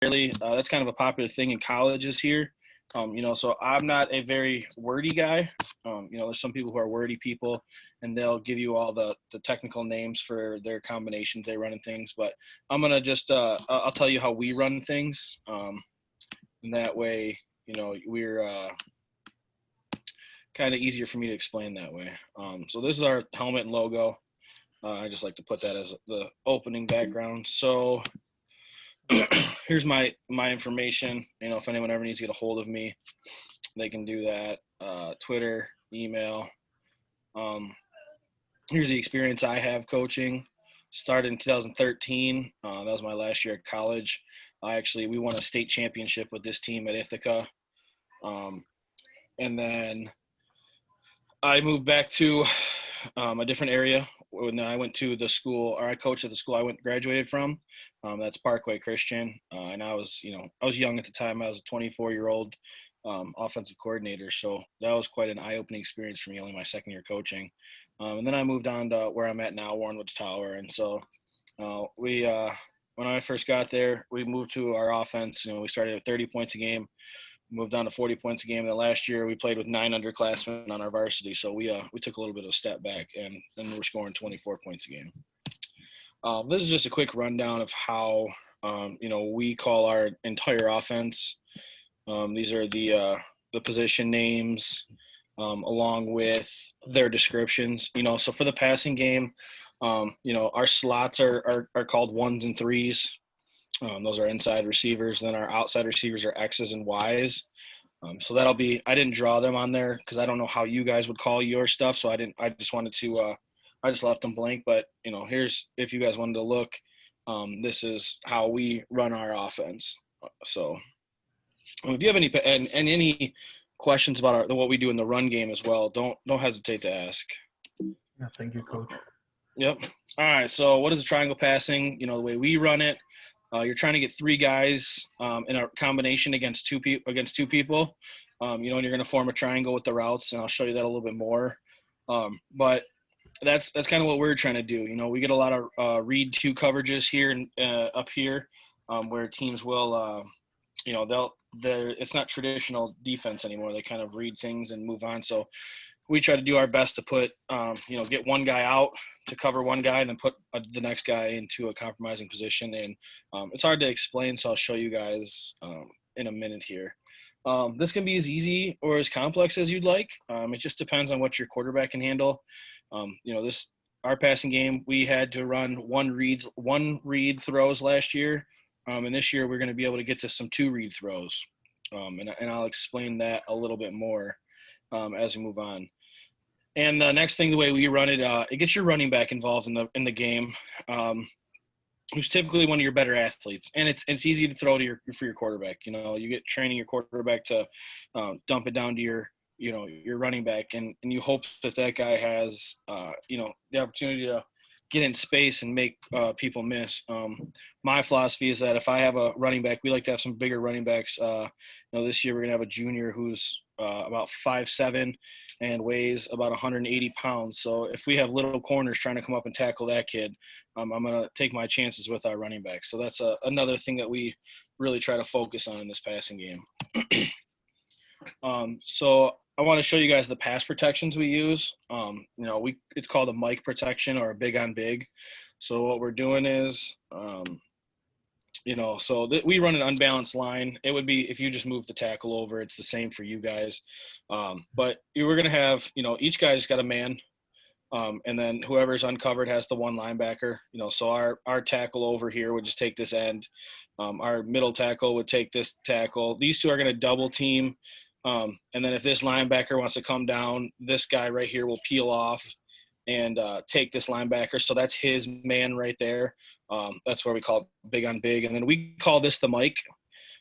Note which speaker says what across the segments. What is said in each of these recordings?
Speaker 1: That's kind of a popular thing in colleges here. So I'm not a very wordy guy. There's some people who are wordy people, and they'll give you all the technical names for their combinations they run and things. But I'm gonna just I'll tell you how we run things, and that way, we're kind of easier for me to explain that way. So this is our helmet and logo. I just like to put that as the opening background. So here's my information. If anyone ever needs to get a hold of me, they can do that. Twitter, email. Here's the experience I have coaching. Started in 2013. That was my last year at college. We won a state championship with this team at Ithaca. And then I moved back to a different area when I went to the school, or I coached at the school I graduated from. That's Parkway Christian. And I was young at the time. I was a 24-year-old offensive coordinator. So that was quite an eye-opening experience for me, only my second year coaching. And then I moved on to where I'm at now, Warrenwoods Tower. And so when I first got there, we moved to our offense. We started at 30 points a game, moved down to 40 points a game. And last year we played with 9 underclassmen on our varsity. So we took a little bit of a step back, and then we're scoring 24 points a game. This is just a quick rundown of how, we call our entire offense. These are the position names, along with their descriptions. So for the passing game, our slots are called 1s and 3s. Those are inside receivers. Then our outside receivers are X's and Y's. So I didn't draw them on there because I don't know how you guys would call your stuff. So I just wanted to, I just left them blank. But, here's, if you guys wanted to look, this is how we run our offense. So if you have any questions about what we do in the run game as well, don't hesitate to ask.
Speaker 2: Yeah, thank you, Coach.
Speaker 1: Yep. All right. So what is triangle passing? The way we run it, you're trying to get 3 guys in a combination against two people. And you're going to form a triangle with the routes, and I'll show you that a little bit more. But that's kind of what we're trying to do. We get a lot of read 2 coverages here and up here, where teams will, it's not traditional defense anymore. They kind of read things and move on. So we try to do our best to put, get one guy out to cover one guy and then put the next guy into a compromising position. And it's hard to explain, so I'll show you guys in a minute here. This can be as easy or as complex as you'd like. It just depends on what your quarterback can handle. Our passing game, we had to run one read throws last year. And this year we're going to be able to get to some 2 read throws. And I'll explain that a little bit more as we move on. And the next thing, the way we run it, it gets your running back involved in the game, who's typically one of your better athletes. And it's easy to throw for your quarterback. You get training your quarterback to dump it down to your running back, and you hope that guy has the opportunity to get in space and make people miss. My philosophy is that if I have a running back, we like to have some bigger running backs. This year we're going to have a junior who's about 5'7" and weighs about 180 pounds. So if we have little corners trying to come up and tackle that kid, I'm going to take my chances with our running back. So that's another thing that we really try to focus on in this passing game. So I want to show you guys the pass protections we use. It's called a mic protection or a big on big. So what we're doing is, we run an unbalanced line. It would be if you just move the tackle over, it's the same for you guys. But we're going to have, each guy's got a man. And then whoever's uncovered has the one linebacker. So our tackle over here would just take this end. Our middle tackle would take this tackle. These 2 are going to double team. And then if this linebacker wants to come down, this guy right here will peel off and take this linebacker. So that's his man right there. That's where we call it big on big. And then we call this the mic,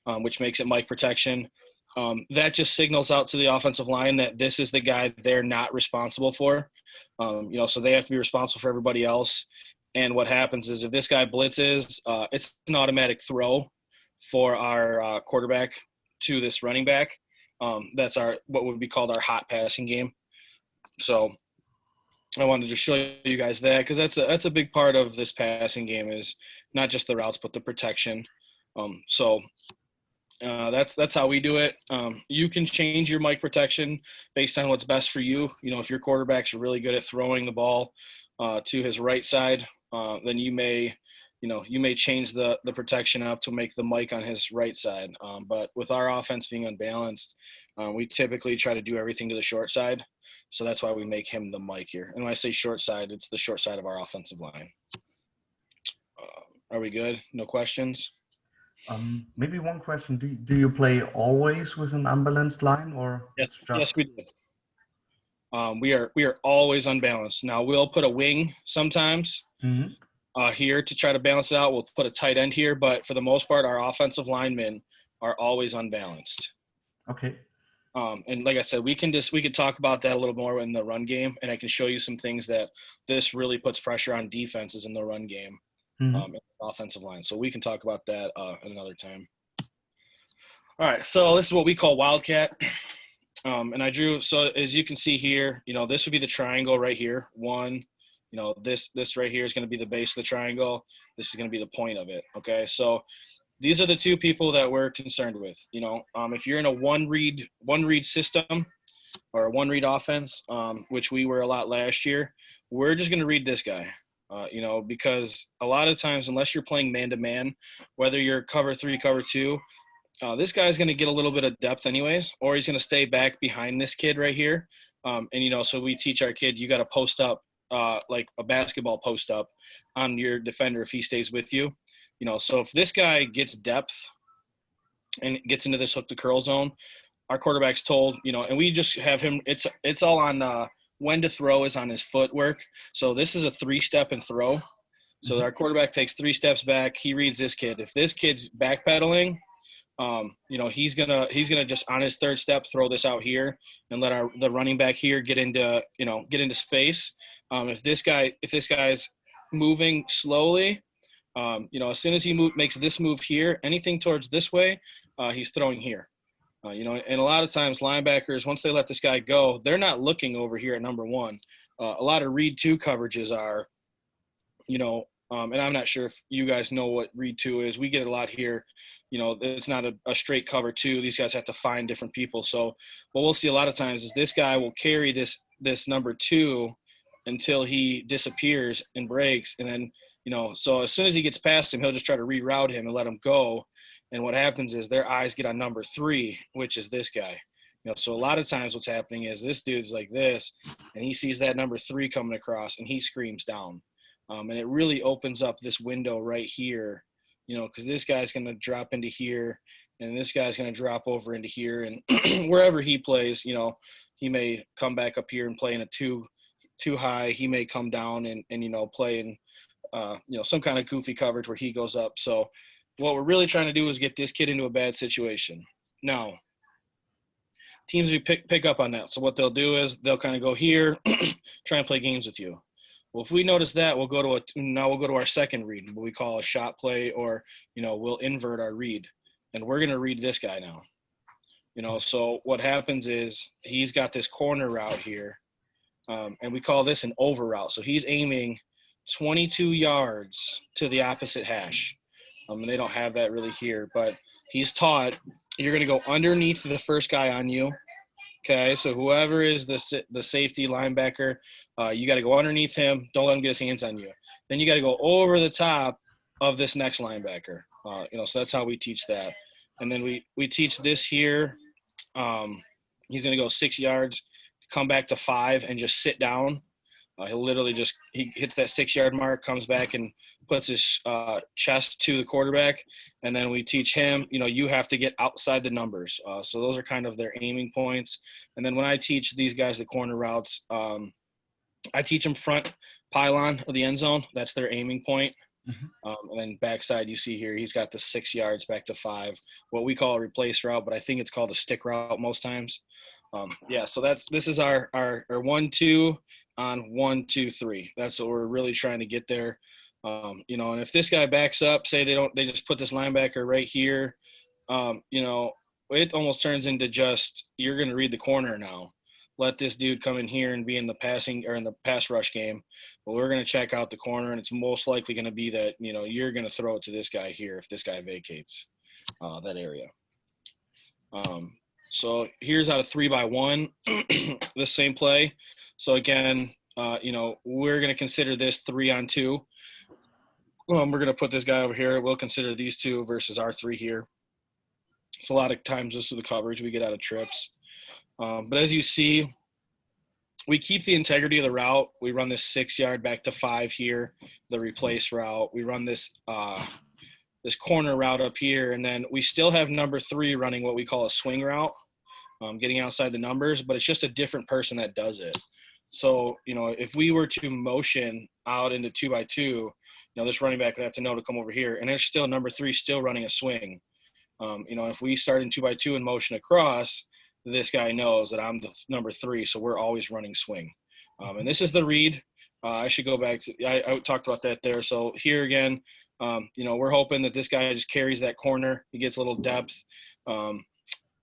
Speaker 1: which makes it mic protection. That just signals out to the offensive line that this is the guy they're not responsible for. So they have to be responsible for everybody else. And what happens is if this guy blitzes, it's an automatic throw for our quarterback to this running back. That's what would be called our hot passing game. So I wanted to show you guys that because that's a big part of this passing game is not just the routes but the protection. So that's how we do it. You can change your mic protection based on what's best for you. You know, if your quarterback's really good at throwing the ball to his right side, then you may change the protection up to make the mic on his right side. But with our offense being unbalanced, we typically try to do everything to the short side. So that's why we make him the mic here. And when I say short side, it's the short side of our offensive line. Are we good? No questions?
Speaker 2: Maybe one question. Do you play always with an unbalanced line, or
Speaker 1: Yes,
Speaker 2: it's
Speaker 1: yes,
Speaker 2: just?
Speaker 1: we do. We are always unbalanced. Now we'll put a wing sometimes
Speaker 2: Mhm.
Speaker 1: here to try to balance it out. We'll put a tight end here, but for the most part, our offensive linemen are always unbalanced.
Speaker 2: Okay.
Speaker 1: And like I said, we could talk about that a little more in the run game, and I can show you some things that this really puts pressure on defenses in the run game,
Speaker 2: Mhm.
Speaker 1: in the offensive line. So we can talk about that at another time. All right, so this is what we call Wildcat. And I drew, so as you can see here, this would be the triangle right here. One, this right here is going to be the base of the triangle. This is going to be the point of it. Okay. So these are the two people that we're concerned with. If you're in a one read system or a one read offense, which we were a lot last year, we're just going to read this guy. Because a lot of times, unless you're playing man to man, whether you're cover 3, cover 2, this guy's going to get a little bit of depth anyways, or he's going to stay back behind this kid right here. So we teach our kid, you got to post up like a basketball post up on your defender if he stays with you. So if this guy gets depth and gets into this hook to curl zone, our quarterback's told, and we just have him, it's all on when to throw is on his footwork. So this is a 3-step and throw. So our quarterback takes 3 steps back. He reads this kid. If this kid's backpedaling, he's gonna just on his 3rd step throw this out here and let the running back here get into space. If this guy's moving slowly, as soon as he makes this move here, anything towards this way, he's throwing here. And a lot of times linebackers, once they let this guy go, they're not looking over here at number 1. A lot of read 2 coverages are, and I'm not sure if you guys know what read 2 is. We get it a lot here. It's not a straight cover 2. These guys have to find different people. So what we'll see a lot of times is this guy will carry this number 2 until he disappears and breaks. And then, so as soon as he gets past him, he'll just try to reroute him and let him go. And what happens is their eyes get on number 3, which is this guy. So a lot of times what's happening is this dude's like this, and he sees that number 3 coming across, and he screams down. And it really opens up this window right here, because this guy's going to drop into here, and this guy's going to drop over into here, and wherever he plays, he may come back up here and play in a too high. He may come down and play in, some kind of goofy coverage where he goes up. So what we're really trying to do is get this kid into a bad situation. Now, teams will pick up on that. So what they'll do is they'll kind of go here, try and play games with you. Well, if we notice that, we'll go to our second read, what we call a shot play, or we'll invert our read, and we're going to read this guy now. So what happens is he's got this corner route here, and we call this an over route. So he's aiming 22 yards to the opposite hash. And they don't have that really here, but he's taught you're going to go underneath the first guy on you. Okay, so whoever is the safety linebacker, you got to go underneath him. Don't let him get his hands on you. Then you got to go over the top of this next linebacker. So that's how we teach that. And then we teach this here. He's going to go 6 yards, come back to 5, and just sit down. He'll literally he hits that 6-yard mark, comes back and puts his chest to the quarterback. And then we teach him, you have to get outside the numbers. So those are kind of their aiming points. And then when I teach these guys the corner routes, I teach them front pylon of the end zone. That's their aiming point. And then backside, you see here, he's got the 6 yards back to 5, what we call a replace route, but I think it's called a stick route most times. So this is our 1-2 on 1-2-3. That's what we're really trying to get there. And if this guy backs up, say they just put this linebacker right here, it almost turns into just, you're going to read the corner now. let this dude come in here and be in the passing or in the pass rush game. But we're going to check out the corner, and it's most likely going to be that, you're going to throw it to this guy here if this guy vacates that area. So here's out of 3x1, this same play. So again, we're going to consider this 3-on-2. We're going to put this guy over here. We'll consider these two versus our 3 here. So a lot of times this is the coverage we get out of trips. But as you see, we keep the integrity of the route. We run this 6-yard back to 5 here, the replace route. We run this this corner route up here, and then we still have number 3 running what we call a swing route, getting outside the numbers, but it's just a different person that does it. So, if we were to motion out into 2x2, this running back would have to know to come over here, and there's still number 3 still running a swing. If we start in 2x2 and motion across, this guy knows that I'm the number 3, so we're always running swing. And this is the read. I should go back to – I talked about that there. So here again, we're hoping that this guy just carries that corner. He gets a little depth. We're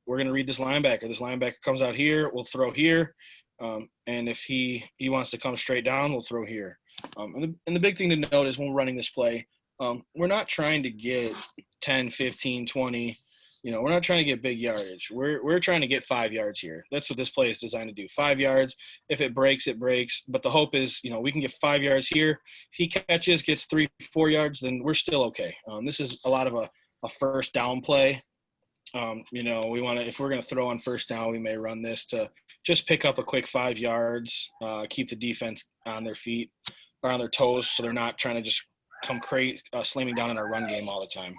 Speaker 1: going to read this linebacker. This linebacker comes out here. We'll throw here. And if he wants to come straight down, we'll throw here. And the big thing to note is when we're running this play, we're not trying to get 10, 15, 20. We're not trying to get big yardage. We're trying to get 5 yards here. That's what this play is designed to do. 5 yards. If it breaks, it breaks. But the hope is, we can get 5 yards here. If he catches, gets 3, 4 yards, then we're still okay. This is a lot of a first down play. We want to, if we're going to throw on first down, we may run this to just pick up a quick 5 yards, keep the defense on their feet or on their toes, so they're not trying to just come slamming down in our run game all the time.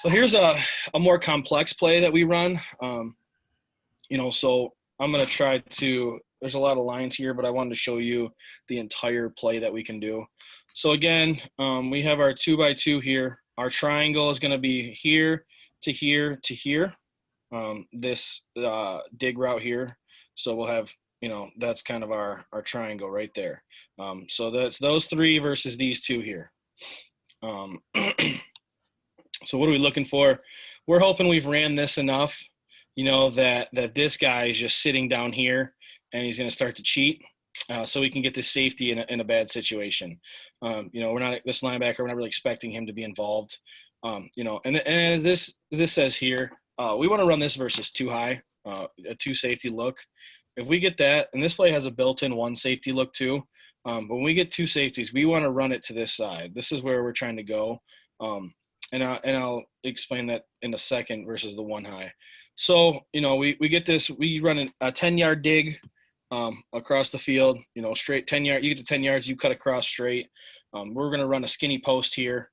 Speaker 1: So here's a more complex play that we run. So I'm going to try to – there's a lot of lines here, but I wanted to show you the entire play that we can do. So again, we have our 2x2 here. Our triangle is going to be here to here to here, this dig route here. So we'll have, that's kind of our triangle right there. So that's those 3 versus these 2 here. So what are we looking for? We're hoping we've ran this enough, that this guy is just sitting down here and he's going to start to cheat, so we can get this safety in a bad situation. We're not – this linebacker, we're not really expecting him to be involved. And this says here, we want to run this versus 2 high, a 2 safety look. If we get that, and this play has a built-in 1 safety look too, but when we get 2 safeties, we want to run it to this side. This is where we're trying to go. And I'll explain that in a second versus the 1 high. So, we get this, we run a 10-yard dig across the field, straight 10 yards. You get to 10 yards, you cut across straight. We're going to run a skinny post here.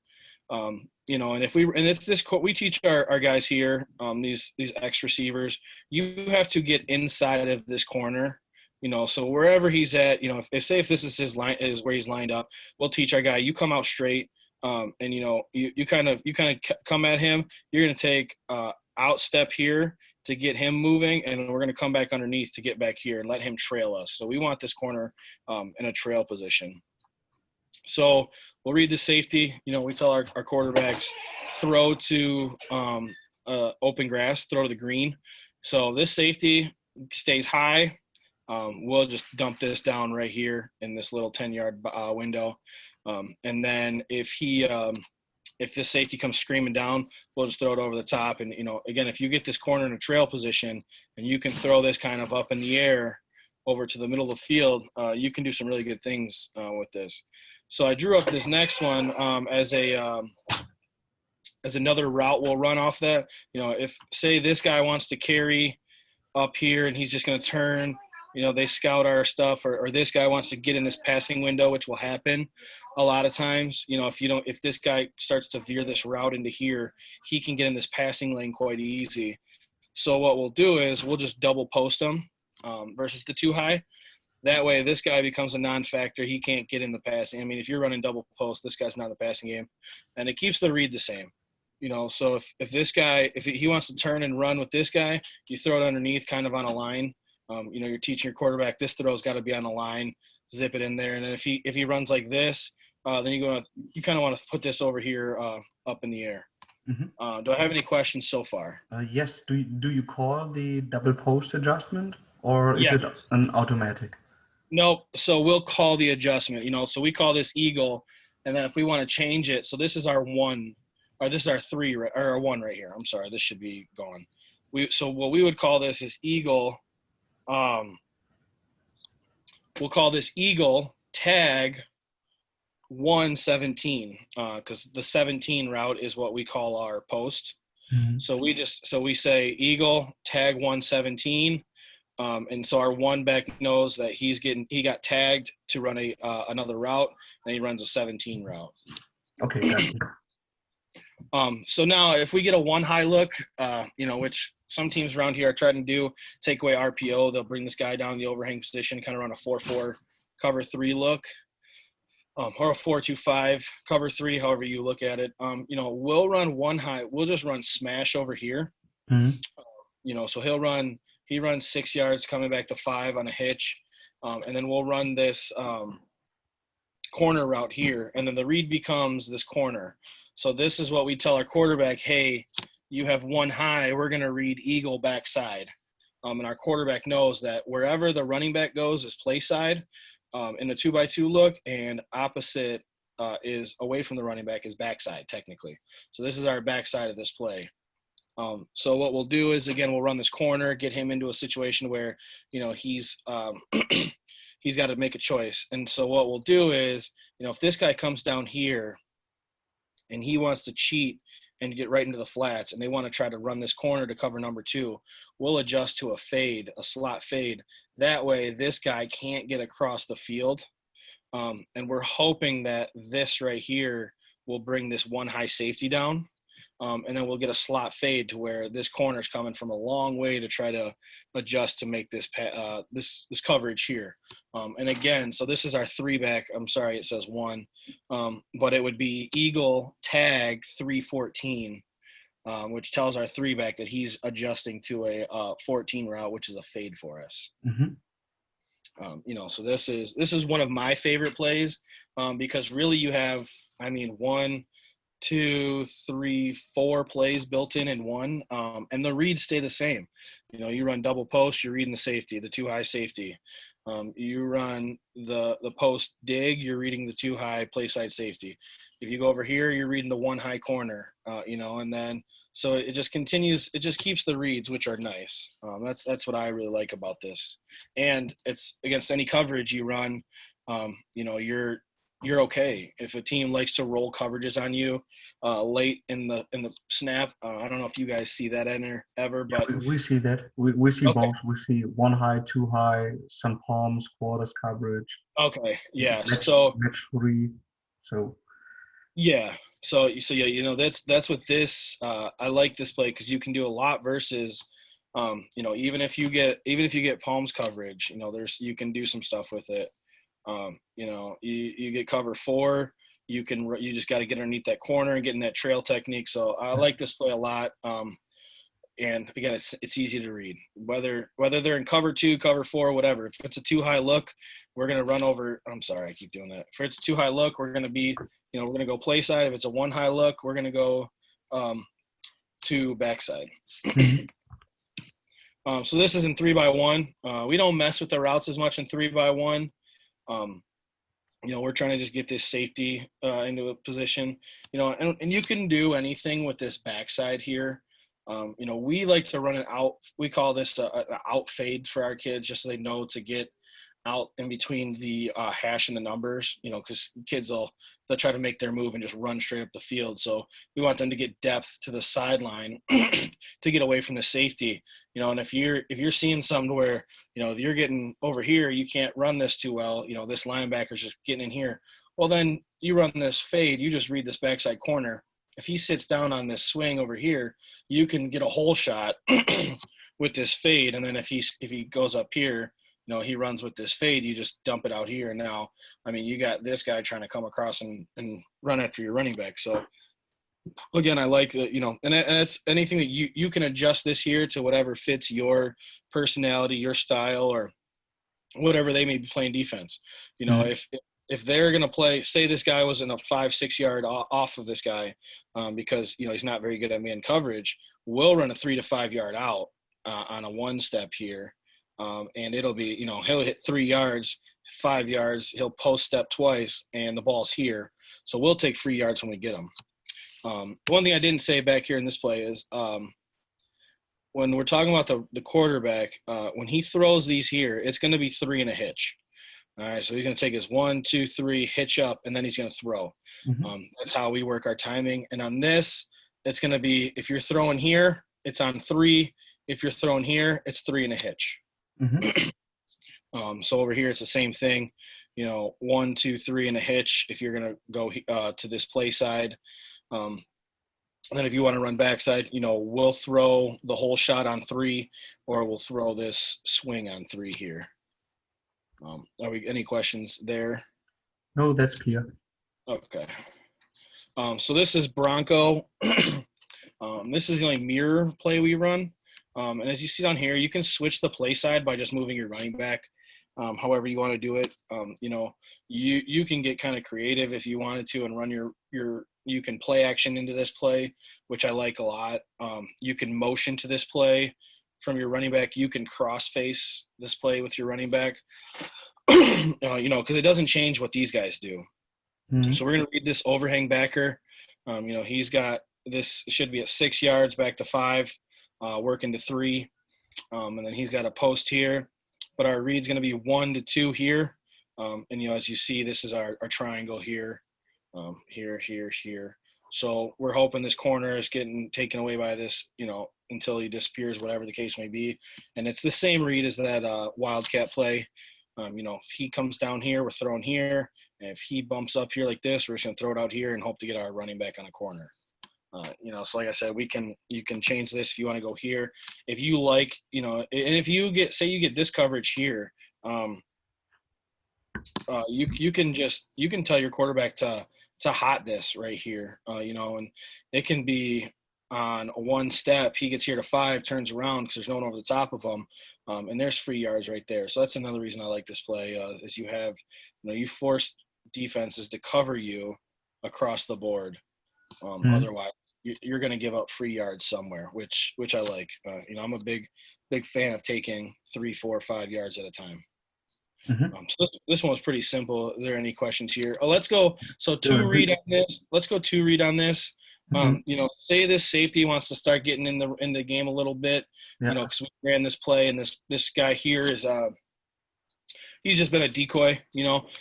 Speaker 1: And if we teach our guys here, these X receivers, you have to get inside of this corner. So wherever he's at, if this is his line, is where he's lined up, we'll teach our guy, you come out straight. And you kind of come at him. You're going to take out step here to get him moving, and we're going to come back underneath to get back here and let him trail us. So we want this corner in a trail position. So we'll read the safety. We tell our quarterbacks, throw to open grass, throw to the green. So this safety stays high. We'll just dump this down right here in this little 10-yard window. And then if this safety comes screaming down, we'll just throw it over the top. And, again, if you get this corner in a trail position and you can throw this kind of up in the air over to the middle of the field, you can do some really good things with this. So I drew up this next one as another route we'll run off that. If, say, this guy wants to carry up here and he's just going to turn, they scout our stuff, or this guy wants to get in this passing window, which will happen a lot of times. If this guy starts to veer this route into here, he can get in this passing lane quite easy. So what we'll do is we'll just double post him versus the 2 high. That way, this guy becomes a non-factor. He can't get in the passing. I mean, if you're running double post, this guy's not in the passing game, and it keeps the read the same. So if this guy, if he wants to turn and run with this guy, you throw it underneath, kind of on a line. You're teaching your quarterback this throw's got to be on the line, zip it in there, and then if he runs like this, then you kind of want to put this over here up in the air. Mm-hmm. Do I have any questions so far?
Speaker 2: Yes. Do you call the double post adjustment? or is
Speaker 1: Yeah.
Speaker 2: it an automatic?
Speaker 1: Nope. So we'll call the adjustment, so we call this eagle. And then if we want to change it, so this is our one, or this is our three, or our one right here. I'm sorry, this should be going. So what we would call this is eagle. Um, we'll call this eagle tag 117, because the 17 route is what we call our post.
Speaker 2: Mhm.
Speaker 1: So we say eagle tag 117. And so our one back knows that he got tagged to run another route, and he runs a 17 route.
Speaker 2: Okay, gotcha.
Speaker 1: So now if we get a one high look, which some teams around here are trying to do, take away RPO, they'll bring this guy down in the overhang position, kind of run a 4-4 cover 3 look, or a 4-2-5 cover 3, however you look at it. We'll run one high. We'll just run smash over here.
Speaker 2: Mhm.
Speaker 1: So he runs 6 yards coming back to 5 on a hitch. And then we'll run this corner route here. And then the read becomes this corner. So this is what we tell our quarterback, hey, you have one high, we're going to read eagle backside. And our quarterback knows that wherever the running back goes is play side in a 2x2 look, and opposite is away from the running back is backside technically. So this is our backside of this play. So what we'll do is, again, we'll run this corner, get him into a situation where, he's he's got to make a choice. And so what we'll do is, if this guy comes down here and he wants to cheat and get right into the flats, and they want to try to run this corner to cover number 2, we'll adjust to a slot fade. That way this guy can't get across the field. And we're hoping that this right here will bring this one high safety down. And then we'll get a slot fade to where this corner's coming from a long way to try to adjust to make this this coverage here. And again, so this is our 3-back. I'm sorry, it says 1, but it would be eagle tag 314, which tells our 3-back that he's adjusting to a 14 route, which is a fade for us.
Speaker 2: Mhm.
Speaker 1: So this is one of my favorite plays, because really you have, 1, 2, 3, 4 plays built in one, and the reads stay the same. You run double post, you're reading the safety, the 2 high safety. You run the post dig, you're reading the 2 high play side safety. If you go over here, you're reading the 1 high corner. And then so it just continues. It just keeps the reads, which are nice. That's what I really like about this. And it's against any coverage you run. You're okay. If a team likes to roll coverages on you late in the snap, I don't know if you guys see that in there ever,
Speaker 2: Yeah,
Speaker 1: but
Speaker 2: we see that. We see
Speaker 1: okay,
Speaker 2: both. We see 1 high, 2 high, some palms, quarters coverage,
Speaker 1: okay, yeah.
Speaker 2: match 3. So
Speaker 1: Yeah, yeah, that's what this. I like this play because you can do a lot versus, even if you get palms coverage, you can do some stuff with it. You get cover 4, you just got to get underneath that corner and get in that trail technique. So I like this play a lot. And again, it's easy to read, whether they're in cover 2, cover 4, whatever. If it's a 2 high look, we're going to run over. I'm sorry, I keep doing that. If it's a 2 high look, we're going to go play side. If it's a 1 high look, we're going to go to backside.
Speaker 2: mhm.
Speaker 1: So this is in 3x1. We don't mess with the routes as much in 3x1. We're trying to just get this safety into a position, and you can do anything with this backside here. We like to run it out. We call this an out fade for our kids, just so they know to get out in between the hash and the numbers, because kids they'll try to make their move and just run straight up the field. So we want them to get depth to the sideline to get away from the safety, and if you're seeing something where, you're getting over here, you can't run this too well, this linebacker's just getting in here. Well, then you run this fade, you just read this backside corner. If he sits down on this swing over here, you can get a hole shot with this fade. And then if he goes up here, he runs with this fade, you just dump it out here. Now, you got this guy trying to come across and run after your running back. So again, I like that, and that's anything that you can adjust this here to whatever fits your personality, your style, or whatever they may be playing defense.
Speaker 2: Mhm.
Speaker 1: If they're going to play, say this guy was in a 5-6 yard off of this guy, because, he's not very good at man coverage, we'll run a 3 to 5 yard out on a 1 step here. and it'll be, he'll hit 3 yards, 5 yards, he'll post step twice, and the ball's here. So we'll take 3 yards when we get them. One thing I didn't say back here in this play is when we're talking about the quarterback, when he throws these here, it's going to be 3 and a hitch. All right, so he's going to take his 1, 2, 3, hitch up, and then he's going to throw. That's how we work our timing. And on this, it's going to be, if you're throwing here, it's on 3. If you're throwing here, it's 3 and a hitch. So over here, it's the same thing. 1, 2, 3 and a hitch if you're going to go to this play side. And then if you want to run backside, we'll throw the whole shot on 3, or we'll throw this swing on 3 here. Are we any questions there?
Speaker 2: No, that's clear.
Speaker 1: Okay. So this is Bronco. This is the only mirror play we run. And as you see down here, you can switch the play side by just moving your running back. However you want to do it. You can get kind of creative if you wanted to and run you can play action into this play, which I like a lot. You can motion to this play from your running back. You can cross face this play with your running back, because it doesnn change what these guys do. So we're going to read this overhang backer. He's got this should be at 6 yards back to 5, working to 3. And then he's got a post here, but our read's going to be 1 to 2 here. And, as you see, this is our triangle here, here. So we're hoping this corner is getting taken away by this, until he disappears, whatever the case may be. And it's the same read as that Wildcat play. If he comes down here, we're throwing here. And if he bumps up here like this, we're just going to throw it out here and hope to get our running back on a corner. So like I said, you can change this if you want to go here. If you like, and if you get this coverage here, you can tell your quarterback to hot this right here, and it can be on one step. He gets here to 5, turns around because there's no one over the top of him. And there's 3 yards right there. So that's another reason I like this play is you have, you force defenses to cover you across the board. Otherwise you're going to give up 3 yards somewhere, which I like. I'm a big fan of taking 3, 4, 5 yards at a time. So this one was pretty simple. Are there any questions here? Let's go. So 2 read on this. Let's go 2 read on this. Say this safety wants to start getting in the game a little bit, because we ran this play, and this guy here is he's just been a decoy,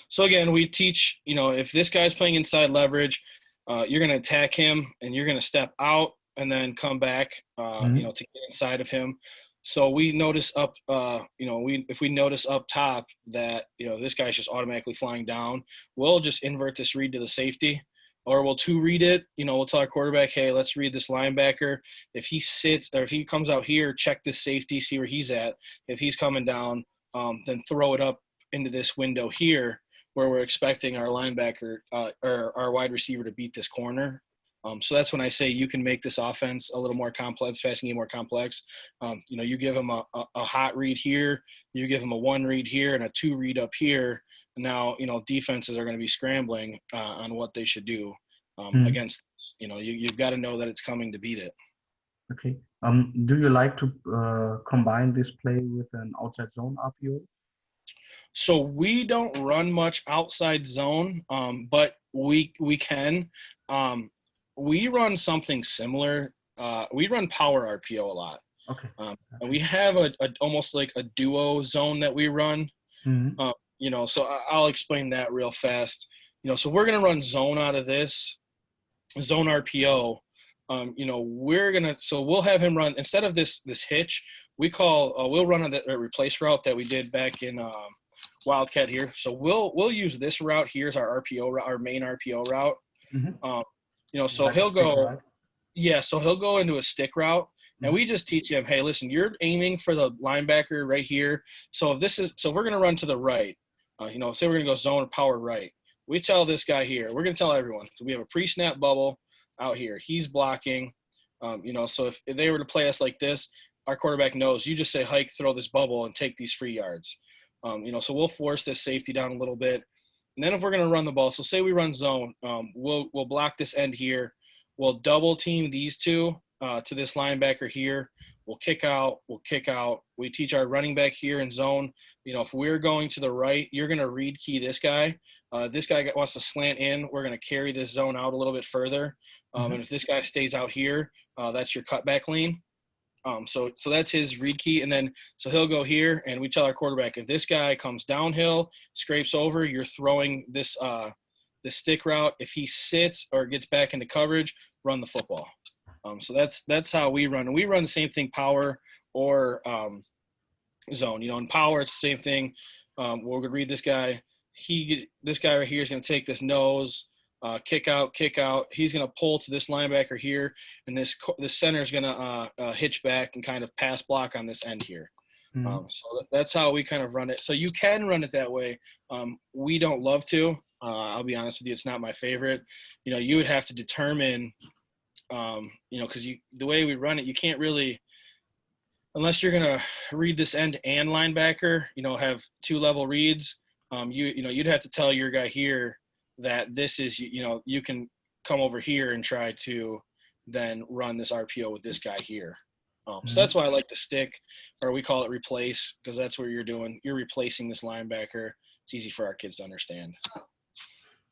Speaker 1: So again, we teach, if this guy's playing inside leverage, you're going to attack him and you're going to step out and then come back, to get inside of him. So we notice up, if we notice up top that, this guy's just automatically flying down, we'll just invert this read to the safety, or we'll 2 read it. We'll tell our quarterback, hey, let's read this linebacker. If he sits, or if he comes out here, check this safety, see where he's at. If he's coming down, then throw it up into this window here where we're expecting our linebacker or our wide receiver to beat this corner. So that's when I say you can make this offense a little more complex, passing game more complex. You give them a hot read here, you give them a 1 read here and a 2 read up here. And now, defenses are going to be scrambling on what they should do against, you've got to know that it's coming to beat it.
Speaker 2: Okay. Do you like to combine this play with an outside zone RPO?
Speaker 1: So we don't run much outside zone, but we can. We run something similar. We run power RPO a lot.
Speaker 2: Okay.
Speaker 1: And we have a almost like a duo zone that we run. So I'll explain that real fast. So we're going to run zone out of this zone RPO. We'll have him run instead of this hitch. We'll run on the replace route that we did back in Wildcat here. So we'll use this route here as our RPO, our main RPO route. So
Speaker 2: like
Speaker 1: he'll go,
Speaker 2: right?
Speaker 1: So he'll go into a stick route, and we just teach him, hey, listen, you're aiming for the linebacker right here. So we're going to run to the right. Say we're going to go zone power right. We tell this guy here, we're going to tell everyone, we have a pre-snap bubble out here. He's blocking. So if they were to play us like this, our quarterback knows you just say hike, throw this bubble, and take these 3 yards. So we'll force this safety down a little bit. And then if we're going to run the ball, so say we run zone, we'll block this end here. We'll double team these 2, to this linebacker here. We'll kick out. We'll kick out. We teach our running back here in zone. If we're going to the right, you're going to read key this guy. This guy wants to slant in. We're going to carry this zone out a little bit further. And if this guy stays out here, that's your cutback lean. So that's his read key. And then, so he'll go here, and we tell our quarterback, if this guy comes downhill, scrapes over, you're throwing this stick route. If he sits or gets back into coverage, run the football. So that's how we run. And we run the same thing, power or zone. In power, it's the same thing. We're going to read this guy. This guy right here is going to take this nose, kick out. He's going to pull to this linebacker here, and this center is going to hitch back and kind of pass block on this end here. So that's how we kind of run it. So you can run it that way. We don't love to. I'll be honest with you, it's not my favorite. You would have to determine, because the way we run it, you can't really, unless you're going to read this end and linebacker, have 2-level reads. You'd have to tell your guy here that this is, you can come over here and try to then run this RPO with this guy here. So that's why I like to stick, or we call it replace, because that's what you're doing. You're replacing this linebacker. It's easy for our kids to understand.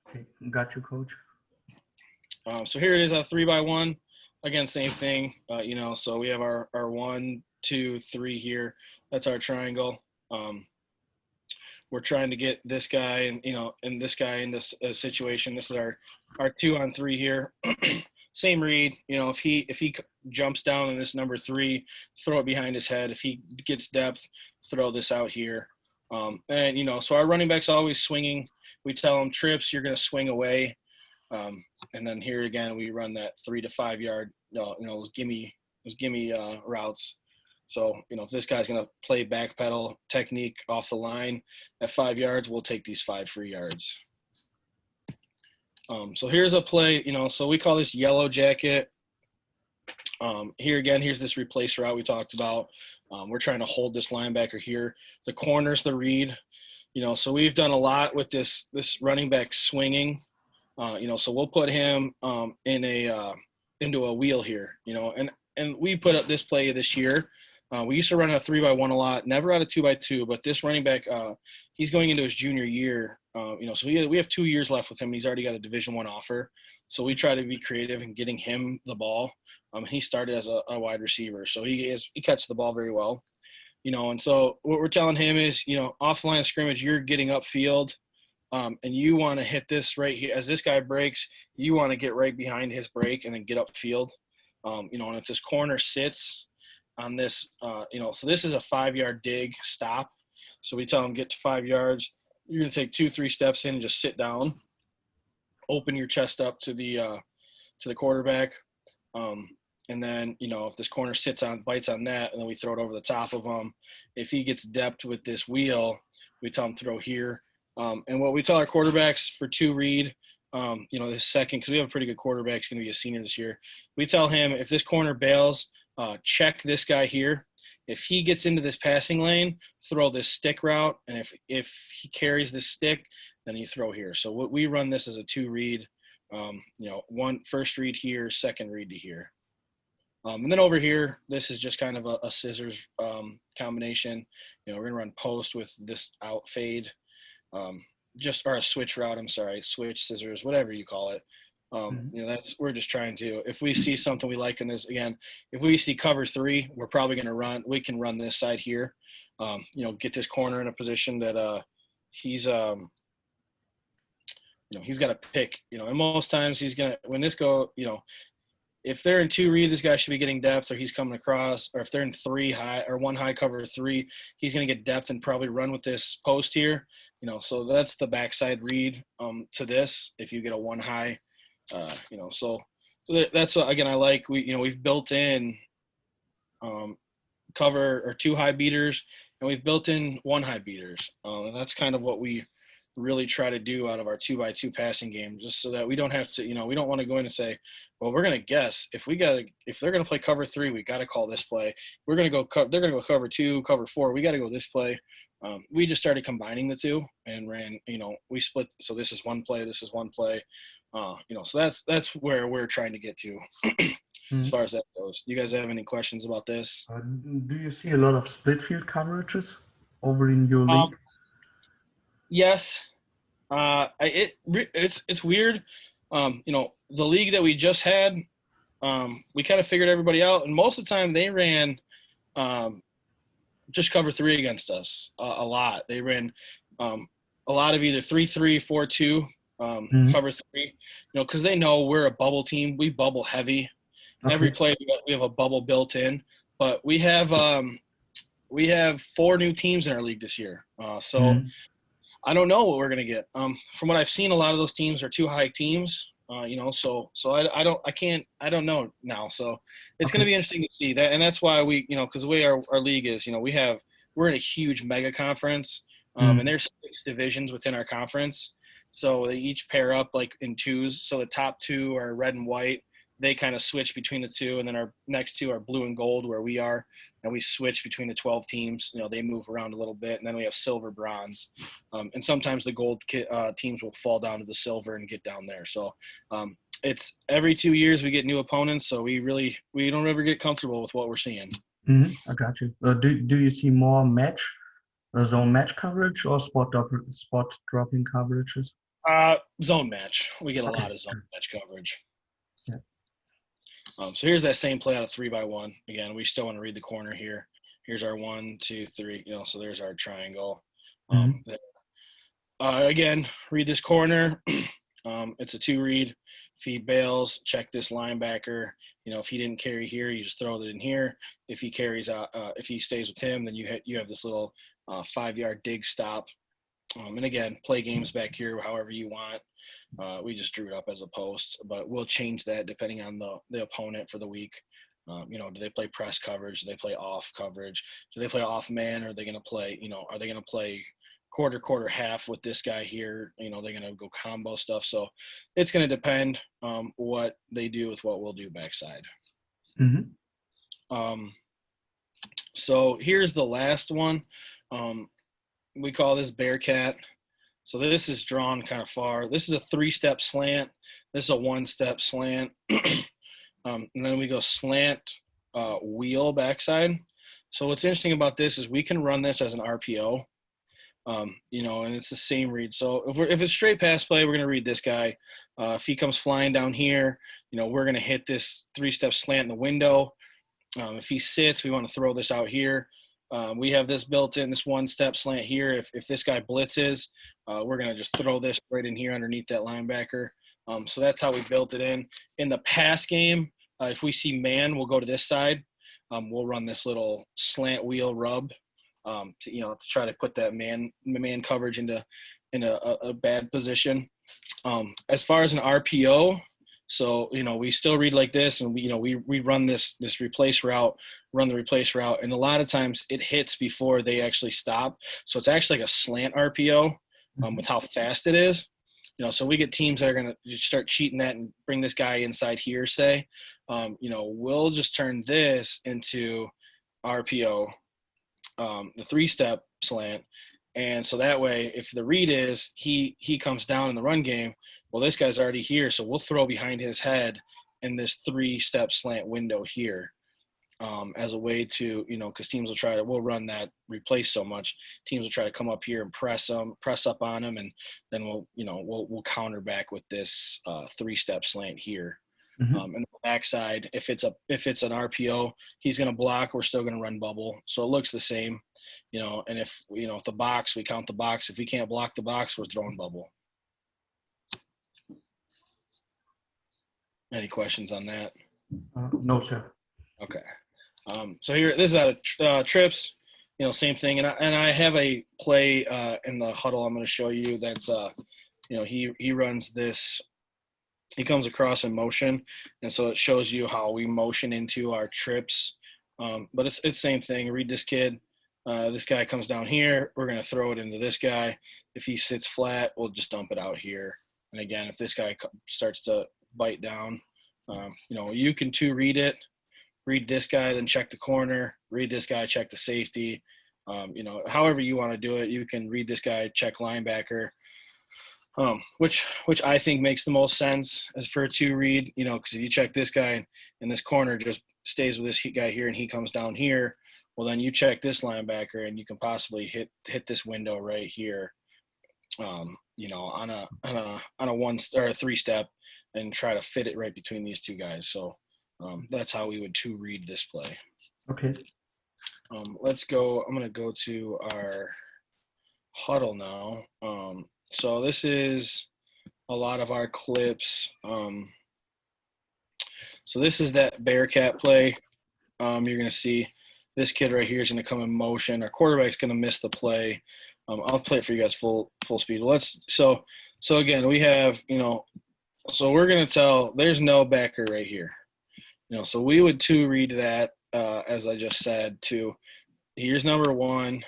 Speaker 2: Okay, got you, coach.
Speaker 1: So here it is, a 3x1. Again, same thing. So we have our 1, 2, 3 here. That's our triangle. We're trying to get this guy and this guy in this situation. This is our 2-on-3 here. Same read. If he jumps down in this number 3, throw it behind his head. If he gets depth, throw this out here. So our running back's always swinging. We tell him trips, you're going to swing away. And then here again, we run that 3 to 5 yard, those gimme routes. So, if this guy's going to play backpedal technique off the line at 5 yards, we'll take these 5 free yards. So here's a play, so we call this yellow jacket. Here again, here's this replace route we talked about. We're trying to hold this linebacker here. The corner's the read. So we've done a lot with this running back swinging. So we'll put him into a wheel here, and we put up this play this year. We used to run a 3x1 a lot, never out of 2x2, but this running back, he's going into his junior year. So we have 2 years left with him. He's already got a Division I offer. So we try to be creative in getting him the ball. He started as a wide receiver, so he catches the ball very well. And so what we're telling him is, off the line of scrimmage, you're getting upfield, and you want to hit this right here. As this guy breaks, you want to get right behind his break and then get upfield. And if this corner sits on this, so this is a 5-yard dig stop. So we tell him get to 5 yards. You're going to take 2-3 steps in and just sit down, open your chest up to the quarterback. And then, if this corner bites on that, and then we throw it over the top of him. If he gets depth with this wheel, we tell him throw here. And what we tell our quarterbacks for 2 read, this second, because we have a pretty good quarterback, he's going to be a senior this year. We tell him if this corner bails, check this guy here. If he gets into this passing lane, throw this stick route. And if he carries this stick, then you throw here. So we run this as a 2 read, one first read here, second read to here. And then over here, this is just kind of a scissors combination. We're going to run post with this out fade, or a switch route. I'm sorry, switch, scissors, whatever you call it. We're just trying to, if we see something we like in this, again, if we see cover 3, we're probably going to we can run this side here, get this corner in a position that he's got to pick, and most times he's going to, when this go, if they're in 2 read, this guy should be getting depth, or he's coming across, or if they're in 3 high or 1 high cover 3, he's going to get depth and probably run with this post here, so that's the backside read to this. If you get a 1 high, so that's what, again, I like, we've built in cover or 2 high beaters, and we've built in 1 high beaters. And that's kind of what we really try to do out of our 2x2 passing game, just so that we don't have to, we don't want to go in and say, well, we're going to guess if they're going to play cover 3, we got to call this play. They're going to go cover 2, cover 4. We got to go this play. We just started combining the 2 and ran, we split. So this is 1 play, this is 1 play. So that's where we're trying to get to. as
Speaker 2: Mhm.
Speaker 1: far as that goes. You guys have any questions about this?
Speaker 2: Do you see a lot of split field coverages over in your
Speaker 1: Um,
Speaker 2: league?
Speaker 1: yes. It's weird. The league that we just had, we kind of figured everybody out, and most of the time they ran um, just cover three against us a lot. They ran a lot of either 3-3, 4-2,
Speaker 2: Mhm.
Speaker 1: cover three. Because they know we're a bubble team. We bubble heavy. Every
Speaker 2: Okay.
Speaker 1: play we have a bubble built in, but we have four new teams in our league this year. So
Speaker 2: Mhm.
Speaker 1: I don't know what we're gonna get. From what I've seen, a lot of those teams are too high teams. So I don't know now. So it's gonna
Speaker 2: Okay.
Speaker 1: be interesting to see that, and that's why because the way our league is, we're in a huge mega conference, and
Speaker 2: Mhm.
Speaker 1: there's 6 divisions within our conference. So they each pair up like in twos. So the top two are red and white. They kind of switch between the two, and then our next two are blue and gold, where we are, and we switch between the 12 teams. They move around a little bit, and then we have silver, bronze. And sometimes the gold teams will fall down to the silver and get down there. So it's every 2 years we get new opponents. So we don't ever get comfortable with what we're seeing.
Speaker 2: Mhm. I got you. Do you see more zone match coverage or spot dropping coverages?
Speaker 1: Zone match. We get a
Speaker 2: Okay.
Speaker 1: lot of zone
Speaker 2: Good.
Speaker 1: match coverage.
Speaker 2: Yeah.
Speaker 1: So here's that same play out of 3x1. Again, we still want to read the corner here. Here's our 1, 2, 3. So there's our triangle.
Speaker 2: Mhm.
Speaker 1: Again, read this corner. It's a 2 read. If he bails, check this linebacker. If he didn't carry here, you just throw it in here. If he carries out, if he stays with him, then you have this little 5-yard dig stop. And again, play games back here however you want. We just drew it up as a post, but we'll change that depending on the opponent for the week. Do they play press coverage? Do they play off coverage? Do they play off man? Or are they going to play? Are they going to play quarter half with this guy here? They're going to go combo stuff. So it's going to depend what they do with what we'll do backside.
Speaker 2: Mhm.
Speaker 1: Um, so here's the last one. We call this Bearcat. So this is drawn kind of far. This is a 3-step slant. This is a 1-step slant. And then we go slant wheel backside. So what's interesting about this is we can run this as an RPO, and it's the same read. So if it's straight pass play, we're going to read this guy. If he comes flying down here, we're going to hit this 3-step slant in the window. If he sits, we want to throw this out here. We have this built in, this 1-step slant here. If this guy blitzes, we're going to just throw this right in here underneath that linebacker. So that's how we built it in. In the pass game, if we see man, we'll go to this side. We'll run this little slant wheel rub to try to put that man coverage in a bad position. As far as an RPO, so we still read like this, and we run this replace route, run the replace route, and a lot of times it hits before they actually stop. So it's actually like a slant RPO
Speaker 2: Mhm.
Speaker 1: with how fast it is. So we get teams that are going to start cheating that and bring this guy inside here. Say, we'll just turn this into RPO, the 3-step slant. And so that way, if the read is he comes down in the run game, well, this guy's already here, so we'll throw behind his head in this 3-step slant window here, as a way to, because teams we'll run that replace so much, teams will try to come up here and press up on him, and then we'll counter back with this 3-step slant here.
Speaker 2: Mhm.
Speaker 1: And the backside, if it's an RPO, he's going to block. We're still going to run bubble, so it looks the same, And if if the box, we count the box. If we can't block the box, we're throwing bubble. Any questions on that?
Speaker 2: No, sir.
Speaker 1: Okay. So here, this is out of trips. Same thing. And I have a play in the huddle. I'm going to show you. That's he runs this. He comes across in motion, and so it shows you how we motion into our trips. But it's same thing. Read this kid. This guy comes down here. We're going to throw it into this guy. If he sits flat, we'll just dump it out here. And again, if this guy starts to bite down, you can read it. Read this guy, then check the corner. Read this guy, check the safety. However you want to do it. You can read this guy, check linebacker. which I think makes the most sense as for a two read, you know, because if you check this guy in this corner just stays with this guy here and he comes down here, well then you check this linebacker and you can possibly hit this window right here, you know, on a one or a three step and try to fit it right between these two guys. So that's how we would two read this play.
Speaker 2: Okay.
Speaker 1: Let's go. I'm going to go to our huddle now. So this is a lot of our clips. So this is that Bearcat play. You're going to see this kid right here is going to come in motion. Our quarterback's going to miss the play. I'll play it for you guys full speed. So again, we have, you know, so we're going to tell there's no backer right here. You know, so we would two read that, as I just said, to here's number one,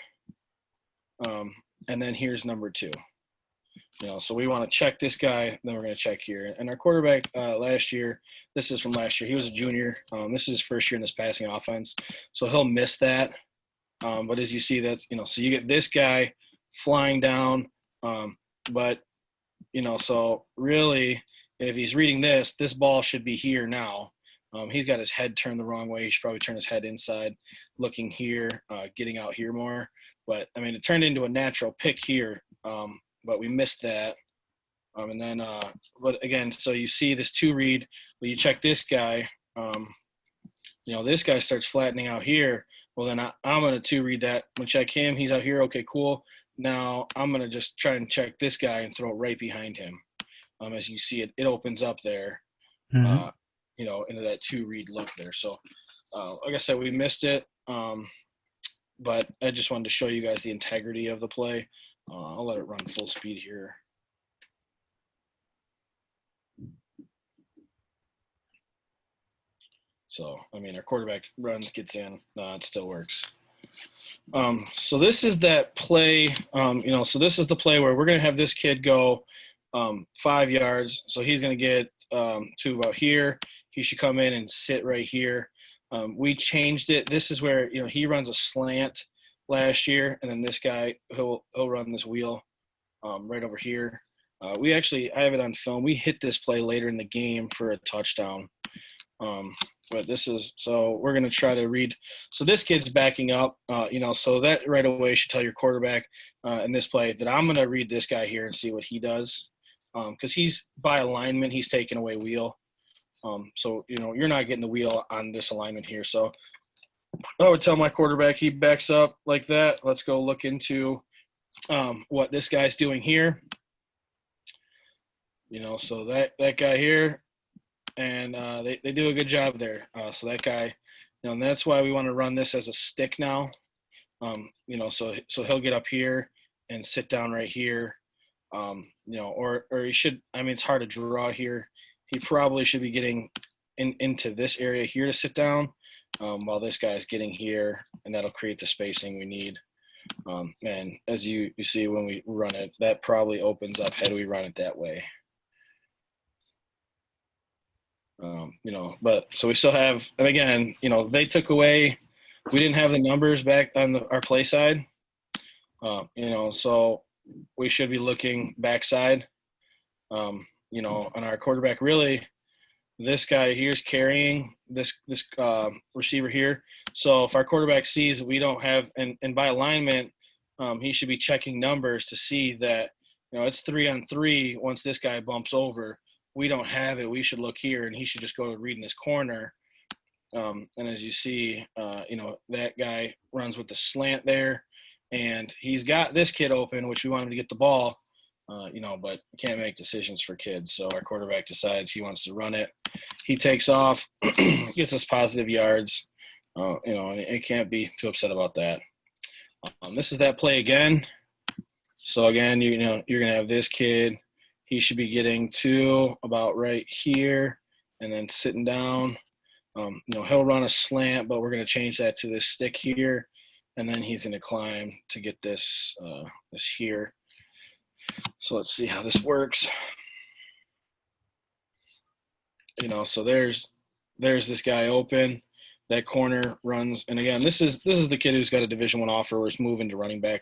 Speaker 1: and then here's number two. You know, so we want to check this guy, then we're going to check here. And our quarterback last year, this is from last year, he was a junior. This is his first year in this passing offense, so he'll miss that. But as you see, that's, you know, so you get this guy flying down, but, you know, so really if he's reading this ball should be here now. He's got his head turned the wrong way. He should probably turn his head inside, looking here, getting out here more. But, I mean, it turned into a natural pick here, but we missed that. And then, but again, so you see this two read, but you check this guy, you know, this guy starts flattening out here. Well, then I'm going to two read that. I'm going to check him. He's out here. Okay, cool. Now I'm going to just try and check this guy and throw it right behind him. As you see it opens up there, you know, into that two read look there. So, like I said, we missed it. But I just wanted to show you guys the integrity of the play. I'll let it run full speed here. So, I mean, our quarterback runs, gets in, it still works. So this is that play, you know, so this is the play where we're going to have this kid go 5 yards. So he's going to get to about here. He should come in and sit right here. We changed it. This is where, you know, he runs a slant last year, and then this guy, he'll run this wheel right over here. I have it on film. We hit this play later in the game for a touchdown. But this is, so we're going to try to read. So this kid's backing up, you know, so that right away should tell your quarterback in this play that I'm going to read this guy here and see what he does. Because he's, by alignment, he's taking away wheel. So, you know, you're not getting the wheel on this alignment here. So I would tell my quarterback, he backs up like that. Let's go look into what this guy's doing here. You know, so that guy here, and they do a good job there. So that guy, you know, and that's why we want to run this as a stick now. You know, so he'll get up here and sit down right here. You know, or he should, I mean, it's hard to draw here. He probably should be getting into this area here to sit down while this guy's getting here, and that'll create the spacing we need. And as you see when we run it, that probably opens up had we run it that way. You know, but so we still have, and again, you know, they took away, we didn't have the numbers back on our play side. You know, so we should be looking backside. You know, on our quarterback, really, this guy here's carrying this receiver here. So if our quarterback sees that we don't have, and by alignment, he should be checking numbers to see that, you know, it's 3-on-3 once this guy bumps over. We don't have it. We should look here, and he should just go to read in his corner. And as you see, you know, that guy runs with the slant there, and he's got this kid open, which we want him to get the ball, you know, but can't make decisions for kids. So our quarterback decides he wants to run it. He takes off, gets us positive yards, you know, and it can't be too upset about that. This is that play again. So again, you know, you're going to have this kid. He should be getting to about right here and then sitting down. You know, he'll run a slant, but we're going to change that to this stick here. And then he's going to climb to get this, this here. So let's see how this works. You know, so there's this guy open. that corner runs, and again, this is the kid who's got a Division I offer, or is moving to running back.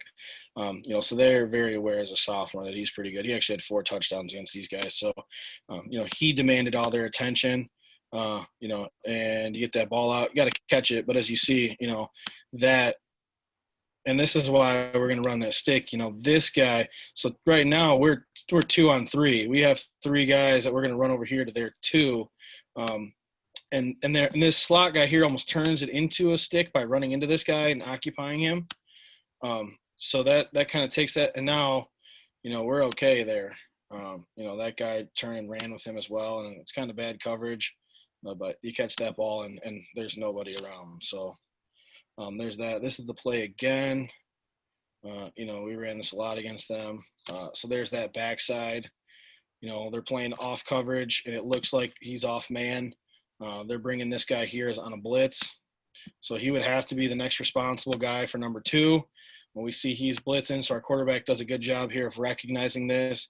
Speaker 1: So they're very aware as a sophomore that he's pretty good. He actually had 4 touchdowns against these guys, so he demanded all their attention. And you get that ball out, you got to catch it. But as you see, that, and this is why we're going to run that stick. This guy. So right now we're 2-on-3. We have 3 guys that we're going to run over here to their 2. And this slot guy here almost turns it into a stick by running into this guy and occupying him. So that kind of takes that, and now, we're okay there. That guy turned and ran with him as well, and it's kind of bad coverage, but you catch that ball and there's nobody around. So there's that. This is the play again. We ran this a lot against them. So there's that backside. They're playing off coverage, and it looks like he's off man. They're bringing this guy here as on a blitz. So he would have to be the next responsible guy for number 2. When we see he's blitzing, so our quarterback does a good job here of recognizing this.